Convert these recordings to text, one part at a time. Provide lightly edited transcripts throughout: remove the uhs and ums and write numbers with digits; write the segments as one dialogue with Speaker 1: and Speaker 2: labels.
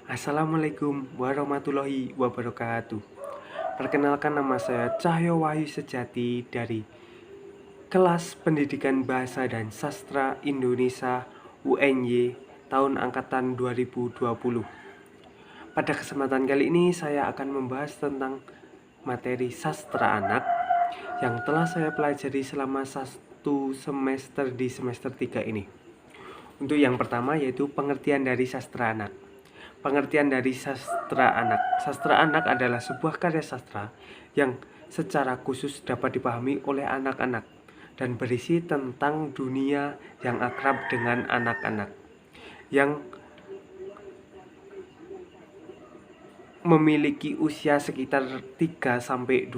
Speaker 1: Assalamualaikum warahmatullahi wabarakatuh. Perkenalkan, nama saya Cahyo Wahyu Sejati dari kelas Pendidikan Bahasa dan Sastra Indonesia UNY tahun angkatan 2020. Pada kesempatan kali ini saya akan membahas tentang materi sastra anak yang telah saya pelajari selama 1 semester di semester 3 ini. Untuk yang pertama yaitu pengertian dari sastra anak. Pengertian dari sastra anak. Sastra anak adalah sebuah karya sastra yang secara khusus dapat dipahami oleh anak-anak dan berisi tentang dunia yang akrab dengan anak-anak, yang memiliki usia sekitar 3-12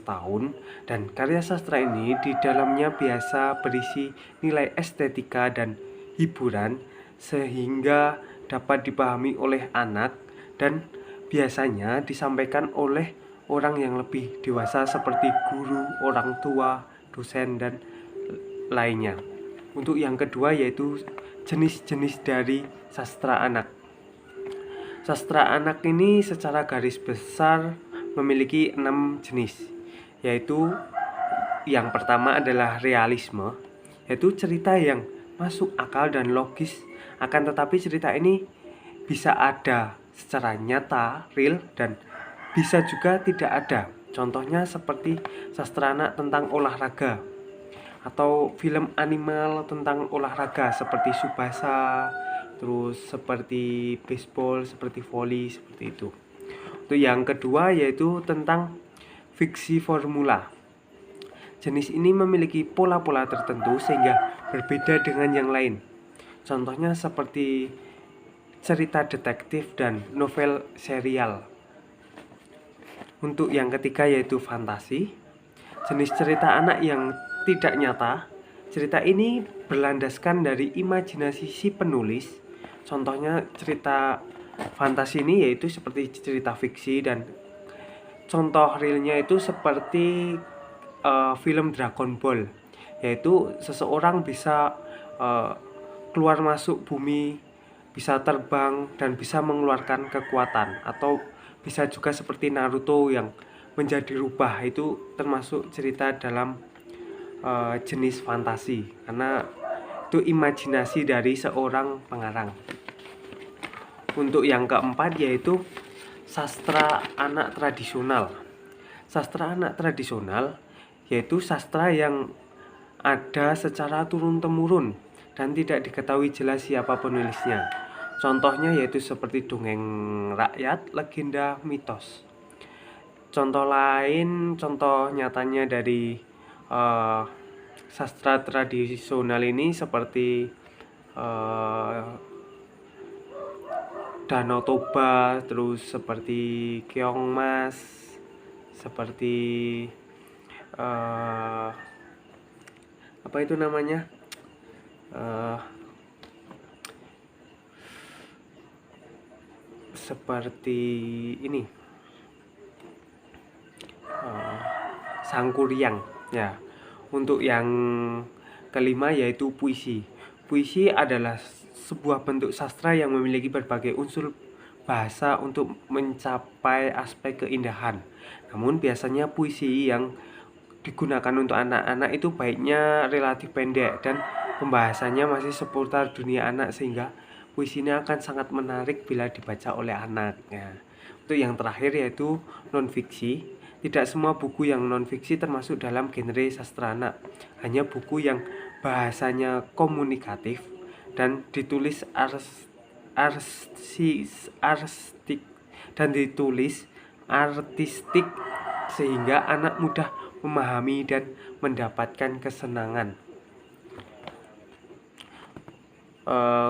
Speaker 1: tahun, dan karya sastra ini di dalamnya biasa berisi nilai estetika dan hiburan sehingga dapat dipahami oleh anak dan biasanya disampaikan oleh orang yang lebih dewasa seperti guru, orang tua, dosen, dan lainnya. Untuk yang kedua yaitu jenis-jenis dari sastra anak. Sastra anak ini secara garis besar memiliki 6 jenis, yaitu yang pertama adalah realisme, yaitu cerita yang masuk akal dan logis, akan tetapi cerita ini bisa ada secara nyata, real, dan bisa juga tidak ada. Contohnya seperti sastra anak tentang olahraga atau film animal tentang olahraga seperti Tsubasa, terus seperti baseball, seperti volley, seperti itu. Untuk yang kedua yaitu tentang fiksi formula. Jenis ini memiliki pola-pola tertentu sehingga berbeda dengan yang lain. Contohnya seperti cerita detektif dan novel serial. Untuk yang ketiga yaitu fantasi. Jenis cerita anak yang tidak nyata. Cerita ini berlandaskan dari imajinasi si penulis. Contohnya cerita fantasi ini yaitu seperti cerita fiksi, dan contoh realnya itu seperti film Dragon Ball, yaitu seseorang bisa keluar masuk bumi, bisa terbang dan bisa mengeluarkan kekuatan. Atau bisa juga seperti Naruto yang menjadi rubah, itu termasuk cerita dalam jenis fantasi karena itu imajinasi dari seorang pengarang. Untuk yang keempat yaitu sastra anak tradisional. Sastra anak tradisional yaitu sastra yang ada secara turun-temurun dan tidak diketahui jelas siapa penulisnya. Contohnya yaitu seperti dongeng rakyat, legenda, mitos. Contoh nyatanya dari sastra tradisional ini seperti Danau Toba, terus seperti Keong Mas, seperti apa itu namanya, seperti ini, Sangkuriang ya. Untuk yang kelima yaitu puisi. Puisi adalah sebuah bentuk sastra yang memiliki berbagai unsur bahasa untuk mencapai aspek keindahan. Namun biasanya puisi yang digunakan untuk anak-anak itu baiknya relatif pendek dan pembahasannya masih seputar dunia anak, sehingga puisi ini akan sangat menarik bila dibaca oleh anak ya. Untuk yang terakhir yaitu non-fiksi. Tidak semua buku yang non-fiksi termasuk dalam genre sastra anak. Hanya buku yang bahasanya komunikatif dan ditulis artistik sehingga anak mudah memahami dan mendapatkan kesenangan.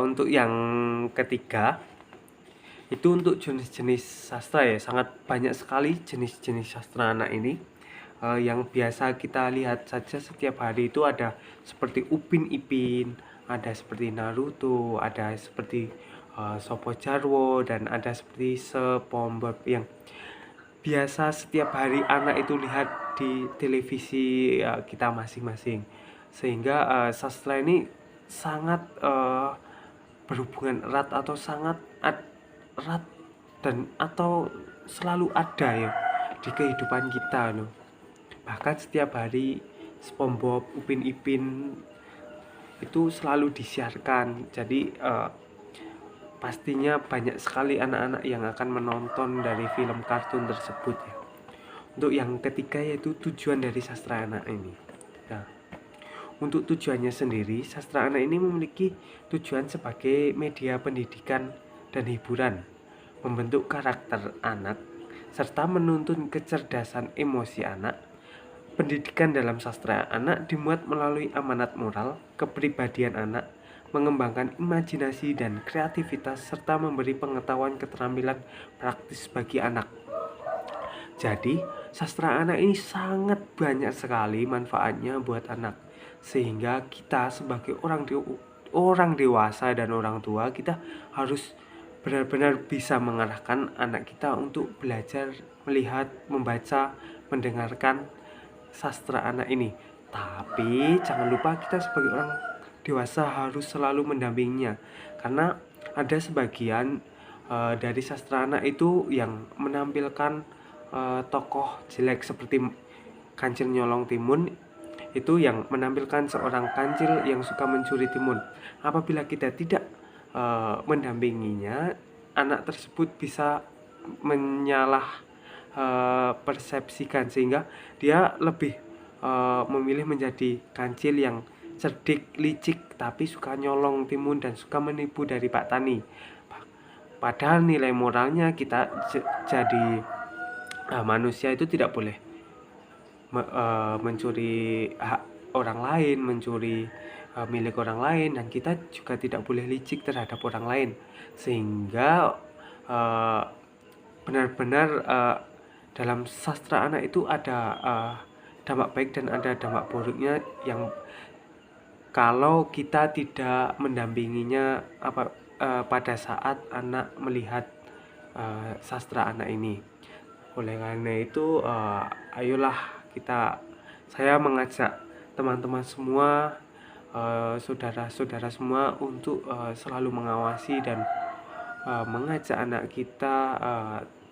Speaker 1: Untuk yang ketiga itu untuk jenis-jenis sastra ya, sangat banyak sekali jenis-jenis sastra anak ini. Yang biasa kita lihat saja setiap hari itu ada seperti Upin Ipin, ada seperti Naruto, ada seperti Sopo Jarwo, dan ada seperti SpongeBob yang biasa setiap hari anak itu lihat di televisi kita masing-masing. Sehingga sastra ini sangat berhubungan erat atau sangat erat dan atau selalu ada ya di kehidupan kita loh. Bahkan setiap hari SpongeBob, Upin Ipin itu selalu disiarkan. Jadi pastinya banyak sekali anak-anak yang akan menonton dari film kartun tersebut ya. Untuk yang ketiga yaitu tujuan dari sastra anak ini. Nah, untuk tujuannya sendiri, sastra anak ini memiliki tujuan sebagai media pendidikan dan hiburan, membentuk karakter anak, serta menuntun kecerdasan emosi anak. Pendidikan dalam sastra anak dimuat melalui amanat moral, kepribadian anak, mengembangkan imajinasi dan kreativitas, serta memberi pengetahuan keterampilan praktis bagi anak. Jadi, sastra anak ini sangat banyak sekali manfaatnya buat anak. Sehingga kita sebagai orang dewasa dan orang tua, kita harus benar-benar bisa mengarahkan anak kita untuk belajar, melihat, membaca, mendengarkan sastra anak ini. Tapi jangan lupa kita sebagai orang dewasa harus selalu mendampinginya, karena ada sebagian dari sastra anak itu yang menampilkan tokoh jelek seperti Kancil Nyolong Timun, itu yang menampilkan seorang kancil yang suka mencuri timun. Apabila kita tidak mendampinginya, anak tersebut bisa menyalah persepsikan, sehingga dia lebih memilih menjadi kancil yang cerdik, licik, tapi suka nyolong timun dan suka menipu dari Pak Tani. Padahal nilai moralnya kita jadi manusia itu tidak boleh mencuri hak orang lain, mencuri milik orang lain, dan kita juga tidak boleh licik terhadap orang lain, sehingga benar-benar dalam sastra anak itu ada dampak baik dan ada dampak buruknya, yang kalau kita tidak mendampinginya pada saat anak melihat sastra anak ini. Oleh karena itu ayolah saya mengajak teman-teman semua, saudara-saudara semua untuk selalu mengawasi dan mengajak anak kita,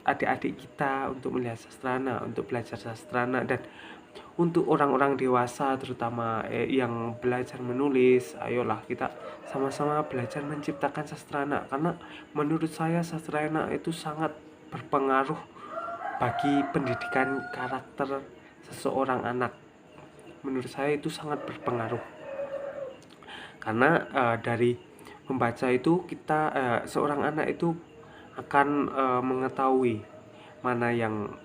Speaker 1: adik-adik kita untuk melihat sastrana, untuk belajar sastrana. Dan untuk orang-orang dewasa terutama yang belajar menulis, ayolah kita sama-sama belajar menciptakan sastrana, karena menurut saya sastrana itu sangat berpengaruh bagi pendidikan karakter seseorang anak. Menurut saya itu sangat berpengaruh, karena dari membaca itu seorang anak itu akan mengetahui mana yang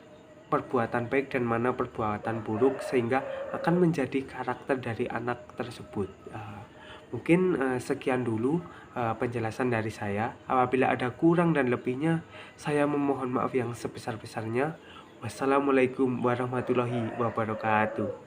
Speaker 1: perbuatan baik dan mana perbuatan buruk, sehingga akan menjadi karakter dari anak tersebut. Mungkin sekian dulu penjelasan dari saya. Apabila ada kurang dan lebihnya, saya memohon maaf yang sebesar-besarnya. Wassalamualaikum warahmatullahi wabarakatuh.